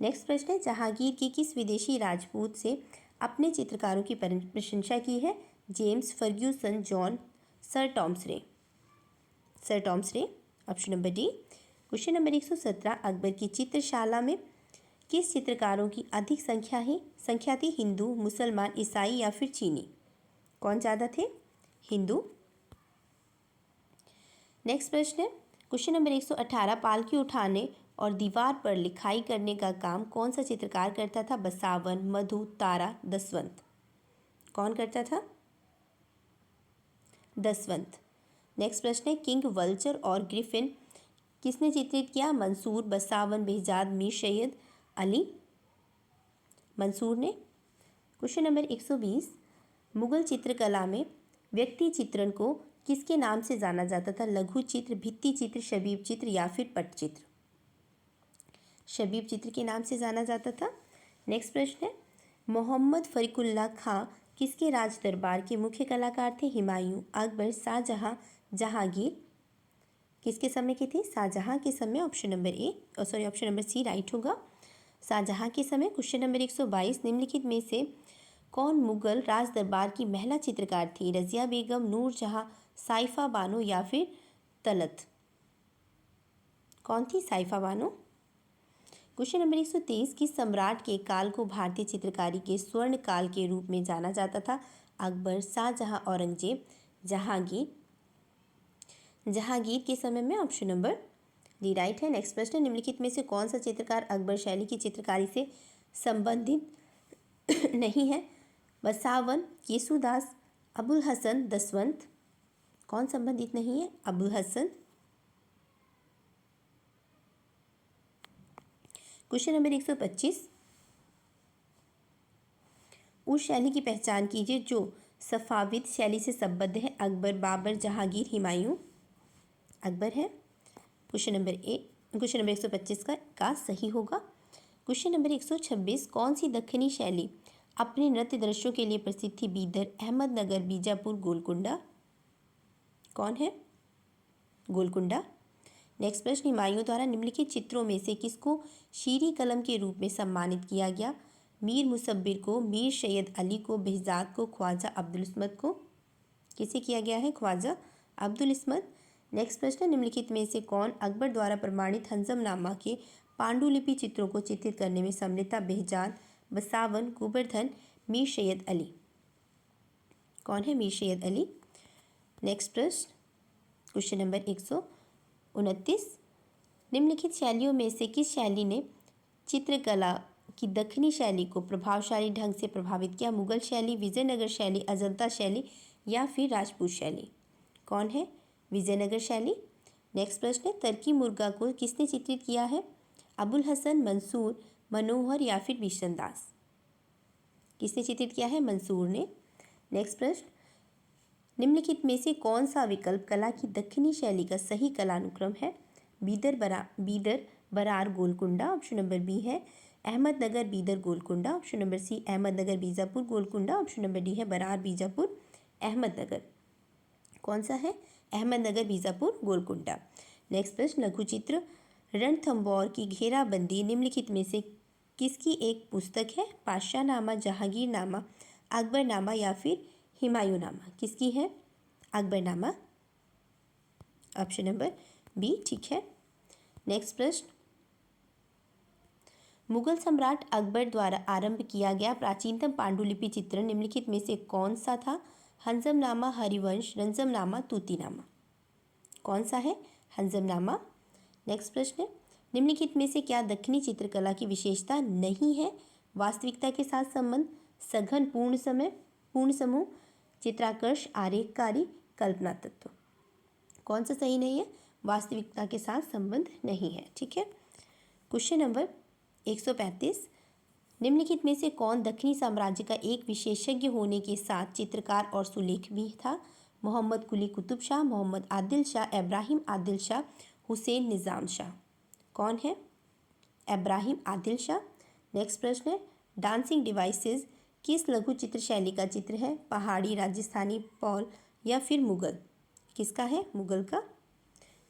Speaker 1: नेक्स्ट प्रश्न है, जहांगीर की किस विदेशी राजपूत से अपने चित्रकारों की प्रशंसा की है? James, Fergusson, John, sir Thomas Roe? Sir Thomas Roe. Option number D. Question number 117, Akbar की चित्रशाला में किस चित्रकारों की अधिक संख्या थी? हिंदू, मुसलमान, ईसाई या फिर चीनी? कौन ज़्यादा थे? हिंदू। नेक्स्ट प्रश्न है क्वेश्चन नंबर 118, पालकी उठाने और दीवार पर लिखाई करने का काम कौन सा चित्रकार करता था? बसावन, मधु, तारा, दसवंत? कौन करता था? दसवंत। नेक्स्ट प्रश्न है, किंग वल्चर और ग्रिफिन किसने चित्रित किया? मंसूर, बसावन, बेहजाद, मीर सैयद अली? मंसूर ने। क्वेश्चन नंबर 120, मुगल चित्रकला में व्यक्ति चित्रण को किसके नाम से जाना जाता था? लघु चित्र, भित्ति चित्र, शबीब चित्र या फिर पटचित्र? शबीब चित्र के नाम से जाना जाता था। नेक्स्ट प्रश्न है, मोहम्मद फरीकुल्लाह खां किसके राज दरबार के मुख्य कलाकार थे? हुमायूं, अकबर, शाहजहां, जहांगीर? किसके समय के थे? शाहजहां के समय। ऑप्शन नंबर सी राइट होगा, शाहजहां के समय। क्वेश्चन नंबर 122, निम्नलिखित में से कौन मुगल राज दरबार की महिला चित्रकार थी? रजिया बेगम, नूरजहां, साइफा बानो या फिर तलत? कौन थी? साइफा बानो। क्वेश्चन नंबर 123, किस सम्राट के काल को भारतीय चित्रकारी के स्वर्ण काल के रूप में जाना जाता था? अकबर, शाहजहां, औरंगजेब, जहांगीर? जहांगीर के समय में। ऑप्शन नंबर डी राइट है। नेक्स्ट प्रश्न, निम्नलिखित में से कौन सा चित्रकार अकबर शैली की चित्रकारी से संबंधित नहीं है? बसावन, येसुदास, अबुल हसन, दसवंत? कौन संबंधित नहीं है? अबुल हसन। क्वेश्चन नंबर 125, उस शैली की पहचान कीजिए जो सफाविद शैली से संबद्ध है। अकबर, बाबर, जहांगीर, हुमायूं? अकबर है। क्वेश्चन नंबर 125 का सही होगा। क्वेश्चन नंबर 126, कौन सी दक्षिणी शैली अपने नृत्य दृश्यों के लिए प्रसिद्ध थी? बीदर, अहमदनगर, बीजापुर, गोलकुंडा? कौन है? गोलकुंडा। नेक्स्ट प्रश्न, हुमायूं द्वारा निम्नलिखित चित्रों में से किसको शीरी कलम के रूप में सम्मानित किया गया? मीर मुसब्बिर को, मीर सैयद अली को, बेहजाद को, ख्वाजा अब्दुल समद को। किसे किया गया है? ख्वाजा अब्दुल समद। नेक्स्ट प्रश्न, निम्नलिखित में से कौन अकबर द्वारा प्रमाणित हंजमनामा के पांडुलिपि चित्रों को चित्रित करने में सम्मिलित था? बेहजाद, बसावन, गोवर्धन, मीर सैयद अली। कौन है? मीर सैयद अली। नेक्स्ट प्रश्न, क्वेश्चन नंबर 129, निम्नलिखित शैलियों में से किस शैली ने चित्रकला की दक्षिणी शैली को प्रभावशाली ढंग से प्रभावित किया? मुगल शैली, विजयनगर शैली, अजंता शैली या फिर राजपूत शैली? कौन है? विजयनगर शैली। नेक्स्ट प्रश्न है, टर्की मुर्गा को किसने चित्रित किया है? अबुल हसन, मंसूर, मनोहर या फिर बिशनदास? किसने चित्रित किया है? मंसूर ने। नेक्स्ट प्रश्न, निम्नलिखित में से कौन सा विकल्प कला की दक्षिणी शैली का सही कलानुक्रम है? Bidar Berar Golconda, option number B है। Ahmednagar Bidar Golconda, option number C. Ahmednagar Bijapur Golconda, option number D है बरार बीजापुर अहमदनगर। कौन सा है? अहमदनगर बीजापुर गोलकुंडा। नेक्स्ट प्रश्न, लघु चित्र रणथंभौर की घेराबंदी निम्नलिखित में से किसकी एक पुस्तक है? पातशाहनामा, जहांगीरनामा, अकबरनामा या फिर हुमायूंनामा? किसकी है? अकबरनामा, ऑप्शन नंबर बी ठीक है। नेक्स्ट प्रश्न, मुगल सम्राट अकबर द्वारा आरंभ किया गया प्राचीनतम पांडुलिपि चित्रण निम्नलिखित में से कौन सा था? हंजमनामा, हरिवंश, रंजमनामा, तूतीनामा? कौन सा है? हंजमनामा। नेक्स्ट प्रश्न, निम्नलिखित में से क्या दक्षिणी चित्रकला की विशेषता नहीं है? वास्तविकता के साथ संबंध, सघन पूर्ण समूह, चित्राकर्ष, आरेखकारी, कल्पना तत्व? कौन सा सही नहीं है? वास्तविकता के साथ संबंध नहीं है। ठीक है। क्वेश्चन नंबर 135, निम्नलिखित में से कौन दक्षिणी साम्राज्य का एक विशेषज्ञ होने के साथ चित्रकार और सुलेख भी था? मोहम्मद कुली कुतुब शाह, मोहम्मद आदिल शाह, इब्राहिम आदिल शाह, हुसैन निज़ाम शाह? कौन है? इब्राहिम आदिल शाह। नेक्स्ट प्रश्न है, डांसिंग डिवाइसेस किस लघु चित्र शैली का चित्र है? पहाड़ी, राजस्थानी, पौल या फिर मुगल? किसका है? मुगल का।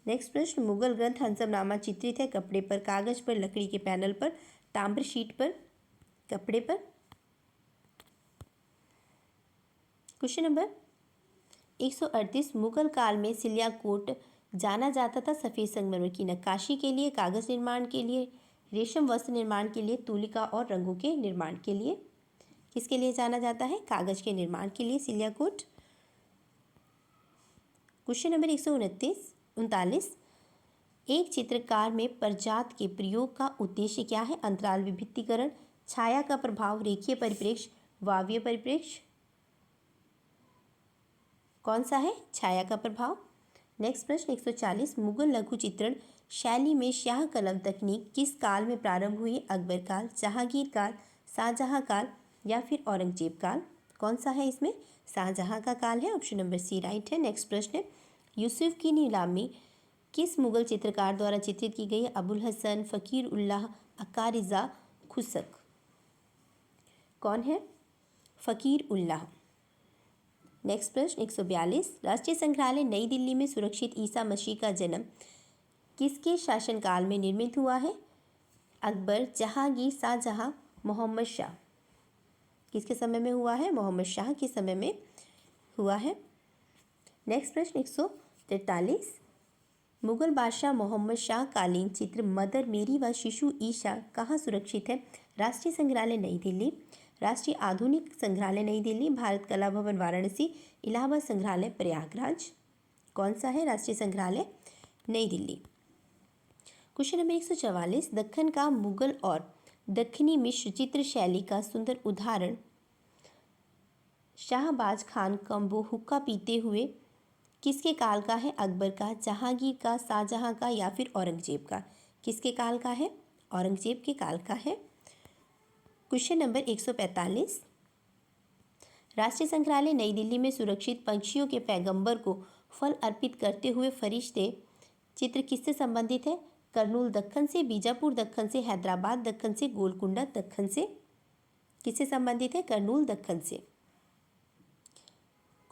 Speaker 1: नेक्स्ट प्रश्न, मुगल ग्रंथ हंसमनामा चित्रित है कपड़े पर, कागज पर, लकड़ी के पैनल पर, ताम्र शीट पर? कपड़े पर। क्वेश्चन नंबर 138, मुगल काल में सिलियाकोट जाना जाता था सफ़ेद संगमरमर की नक्काशी के लिए, कागज निर्माण के लिए, रेशम वस्त्र निर्माण के लिए, तूलिका और रंगों के निर्माण के लिए? किसके लिए जाना जाता है? कागज के निर्माण के लिए सिलियाकोट। क्वेश्चन नंबर 139, एक चित्रकार में परजात के प्रयोग का उद्देश्य क्या है? अंतराल विभित्तीकरण, छाया का प्रभाव, रेखीय परिप्रेक्ष्य, वायवीय परिप्रेक्ष्य? कौन सा है? छाया का प्रभाव। नेक्स्ट प्रश्न 140, मुगल लघु चित्रण शैली में शाह कलम तकनीक किस काल में प्रारंभ हुई? अकबर काल, जहांगीर काल, शाहजहां काल या फिर औरंगजेब काल? कौन सा है इसमें? शाहजहां का काल है, ऑप्शन नंबर सी राइट है। नेक्स्ट प्रश्न है, यूसुफ की नीलामी किस मुगल चित्रकार द्वारा चित्रित की गई? अबुल हसन, फ़कीर उल्लाह, अकारिजा, खुसक? कौन है? फ़कीर उल्लाह। नेक्स्ट प्रश्न 142, राष्ट्रीय संग्रहालय नई दिल्ली में सुरक्षित ईसा मसीह का जन्म किसके शासनकाल में निर्मित हुआ है? अकबर, जहांगीर, शाहजहां, मोहम्मद शाह? किसके समय में हुआ है? मोहम्मद शाह के समय में हुआ है। नेक्स्ट प्रश्न 143, मुगल बादशाह मोहम्मद शाह कालीन चित्र मदर मेरी व शिशु ईशा कहाँ सुरक्षित है? राष्ट्रीय संग्रहालय नई दिल्ली, राष्ट्रीय आधुनिक संग्रहालय नई दिल्ली, भारत कला भवन वाराणसी, इलाहाबाद संग्रहालय प्रयागराज? कौन सा है? राष्ट्रीय संग्रहालय नई दिल्ली। क्वेश्चन नंबर 144, दक्कन का मुगल और दक्षिणी मिश्र चित्र शैली का सुंदर उदाहरण शाहबाज खान कम्बो हुक्का पीते हुए किसके काल का है? अकबर का, जहांगीर का, शाहजहां का या फिर औरंगजेब का? किसके काल का है? औरंगजेब के काल का है। क्वेश्चन नंबर 145, राष्ट्रीय संग्रहालय नई दिल्ली में सुरक्षित पंछियों के पैगंबर को फल अर्पित करते हुए फरिश्ते चित्र किससे संबंधित है? कर्नूल दक्कन से, बीजापुर दक्कन से, हैदराबाद दक्कन से, गोलकुंडा दक्कन से? किससे संबंधित है? कर्नूल दक्कन से।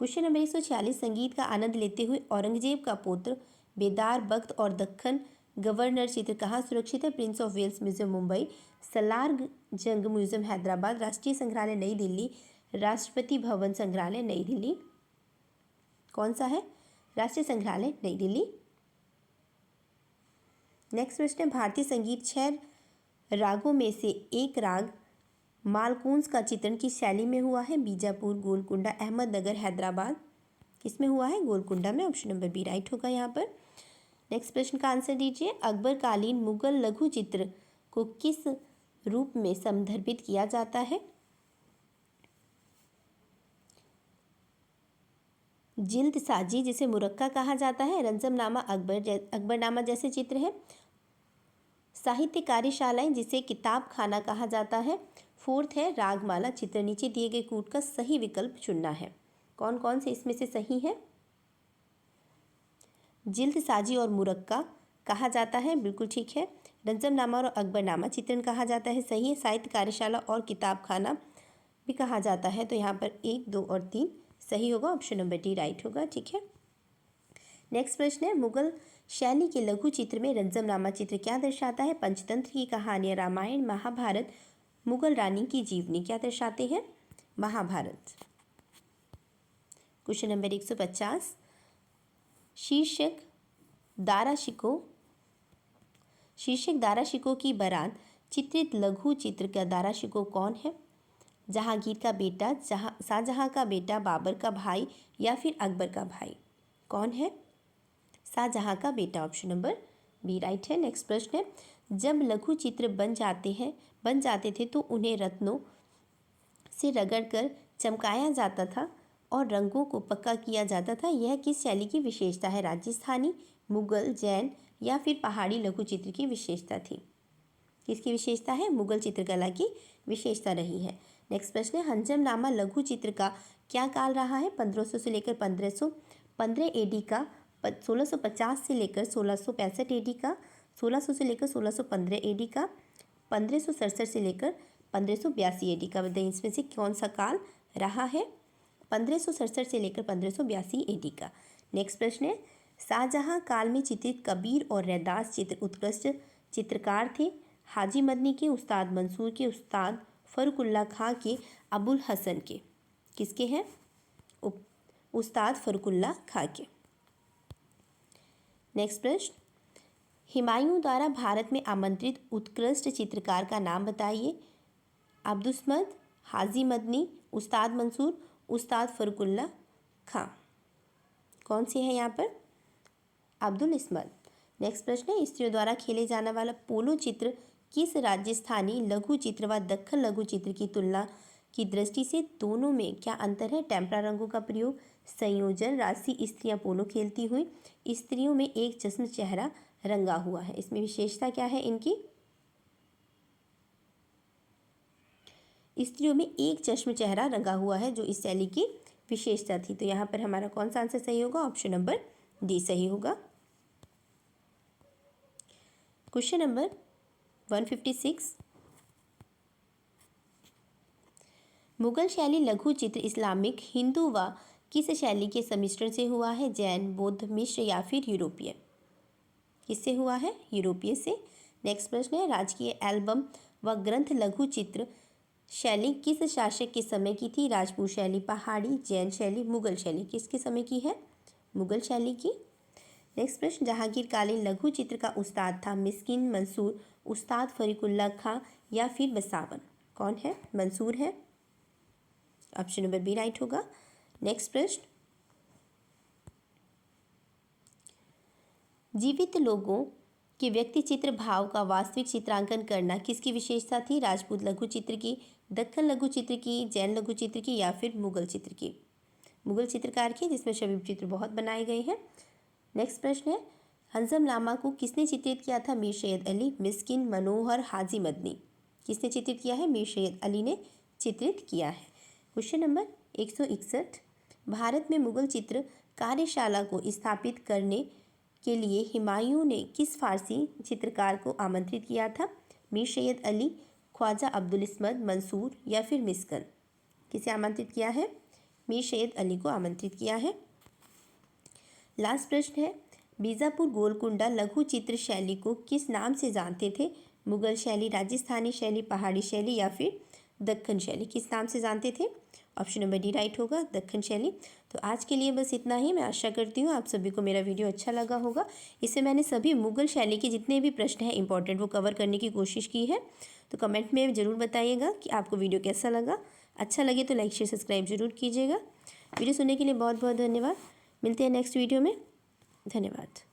Speaker 1: क्वेश्चन नंबर 146, संगीत का आनंद लेते हुए औरंगजेब का पुत्र बेदार बख्त और दक्कन गवर्नर चित्र कहाँ सुरक्षित है? Prince of Wales museum Mumbai, Salar Jung museum Hyderabad, राष्ट्रीय संग्रहालय नई दिल्ली, राष्ट्रपति भवन संग्रहालय नई दिल्ली। कौन सा है? राष्ट्रीय संग्रहालय नई दिल्ली। नेक्स्ट प्रश्न है, भारतीय संगीत 6 रागों में से एक राग मालकूंस का चित्रण किस शैली में हुआ है? बीजापुर, गोलकुंडा, अहमदनगर, हैदराबाद। किसमें हुआ है? गोलकुंडा में। ऑप्शन नंबर बी राइट होगा यहाँ पर। नेक्स्ट प्रश्न का आंसर दीजिए। अकबरकालीन मुगल लघु चित्र को किस रूप में संदर्भित किया जाता है? जिल्द साजी, जिसे मुरक्का कहा जाता है, रंजमनामा अकबरनामा जैसे चित्र है, साहित्य कार्यशालाएं जिसे किताब खाना कहा जाता है, फोर्थ है रागमाला चित्र। नीचे दिए गए कूट का सही विकल्प चुनना है। कौन कौन से इसमें से सही है? जिल्द साजी और मुरक्का कहा जाता है, बिल्कुल ठीक है। रंजमनामा और अकबरनामा चित्रण कहा जाता है, सही है। साहित्य कार्यशाला और किताब खाना भी कहा जाता है, तो यहाँ पर 1, 2 और 3 सही होगा। ऑप्शन नंबर डी राइट होगा, ठीक है। नेक्स्ट प्रश्न है, मुगल शैली के लघु चित्र में रंजमनामा चित्र क्या दर्शाता है? पंचतंत्र की कहानियाँ, रामायण, महाभारत, मुगल रानी की जीवनी क्या दर्शाते हैं? महाभारत। क्वेश्चन नंबर 150, शीर्षक दाराशिकों की बारात चित्रित लघु चित्र का दाराशिकों कौन है? जहांगीर का बेटा, शाहजहां का बेटा, बाबर का भाई या फिर अकबर का भाई? कौन है? शाहजहां का बेटा। ऑप्शन नंबर बी राइट है। नेक्स्ट प्रश्न है, जब लघु चित्र बन जाते थे तो उन्हें रत्नों से रगड़कर चमकाया जाता था और रंगों को पक्का किया जाता था। यह किस शैली की विशेषता है? राजस्थानी, मुगल, जैन या फिर पहाड़ी लघु चित्र की विशेषता थी? किसकी विशेषता है? मुगल चित्रकला की विशेषता रही है। नेक्स्ट प्रश्न है, हंजमनामा लघु चित्र का क्या काल रहा है? 1500 से लेकर 1515 एडी का, 1650 से लेकर 1665 एडी का, 1600 से लेकर 1615 एडी का, 1567 से लेकर 1582 एडी का। बताइए इसमें से कौन सा काल रहा है? 1567 से लेकर 1582 एडी का। नेक्स्ट प्रश्न है, शाहजहां काल में चित्रित कबीर और रैदास चित्र उत्कृष्ट चित्रकार थे? हाजी मदनी के, उस्ताद मंसूर के, उस्ताद फरुकुल्ला खां के, अबुल हसन के? किसके हैं? उस्ताद फरुकुल्ला खां के। नेक्स्ट प्रश्न, हुमायूं द्वारा भारत में आमंत्रित उत्कृष्ट चित्रकार का नाम बताइए। अब्दुस्मद, हाजी मदनी, उस्ताद मंसूर, उस्ताद फरुकुल्ला खां। कौन से हैं यहाँ पर? अब्दुल इस्मत। नेक्स्ट प्रश्न है, स्त्रियों द्वारा खेले जाने वाला पोलो चित्र किस राजस्थानी लघु चित्र व दक्खन लघु चित्र की तुलना की दृष्टि से दोनों में क्या अंतर है? टेम्परा रंगों का प्रयोग, संयोजन, राशि, स्त्रियां पोलो खेलती हुई, स्त्रियों में एक जश्न चेहरा रंगा हुआ है। इसमें विशेषता क्या है इनकी? स्त्रियों में एक चश्म चेहरा रंगा हुआ है, जो इस शैली की विशेषता थी। तो यहाँ पर हमारा कौन सा आंसर सही होगा? ऑप्शन नंबर डी सही होगा। क्वेश्चन नंबर 156, मुगल शैली लघु चित्र इस्लामिक, हिंदू व किस शैली के सम्मिश्रण से हुआ है? जैन, बौद्ध, मिश्र या फिर यूरोपीय? किससे हुआ है? यूरोपीय से। नेक्स्ट प्रश्न है, राजकीय एल्बम व ग्रंथ लघु चित्र शैली किस शासक के समय की थी? राजपूत शैली, पहाड़ी, जैन शैली, मुगल शैली? किसके समय की है? मुगल शैली की। नेक्स्ट प्रश्न, जहांगीर कालीन लघु चित्र का उस्ताद था? मिस्किन, मंसूर, उस्ताद फरीकुल्ला खां या फिर बसावन? कौन है? मंसूर है। ऑप्शन नंबर बी राइट होगा। नेक्स्ट प्रश्न, जीवित लोगों के व्यक्ति चित्र भाव का वास्तविक चित्रांकन करना किसकी विशेषता थी? राजपूत लघु चित्र की, दक्खन लघु चित्र की, जैन लघु चित्र की या फिर मुगल चित्र की? मुगल चित्रकार की, जिसमें छवि चित्र बहुत बनाए गए हैं। नेक्स्ट प्रश्न है, हंजमनामा को किसने चित्रित किया था? मीर सैयद अली, मिस्किन, मनोहर, हाजी मदनी? किसने चित्रित किया है? मीर सैयद अली ने चित्रित किया है। क्वेश्चन नंबर 161, भारत में मुगल चित्र कार्यशाला को स्थापित करने के लिए हुमायूं ने किस फारसी चित्रकार को आमंत्रित किया था? मीर सैयद अली, ख्वाजा अब्दुल इस्मत, मंसूर या फिर मिस्कन? किसे आमंत्रित किया है? मीर सैयद अली को आमंत्रित किया है। लास्ट प्रश्न है, बीजापुर गोलकुंडा लघु चित्र शैली को किस नाम से जानते थे? मुगल शैली, राजस्थानी शैली, पहाड़ी शैली या फिर दक्कन शैली? किस नाम से जानते थे? ऑप्शन नंबर डी राइट होगा, दक्कन शैली। तो आज के लिए बस इतना ही। मैं आशा करती हूँ आप सभी को मेरा वीडियो अच्छा लगा होगा। इससे मैंने सभी मुगल शैली के जितने भी प्रश्न हैं इंपॉर्टेंट वो कवर करने की कोशिश की है। तो कमेंट में ज़रूर बताइएगा कि आपको वीडियो कैसा लगा। अच्छा लगे तो लाइक शेयर सब्सक्राइब जरूर कीजिएगा। वीडियो सुनने के लिए बहुत बहुत धन्यवाद। मिलते हैं नेक्स्ट वीडियो में। धन्यवाद।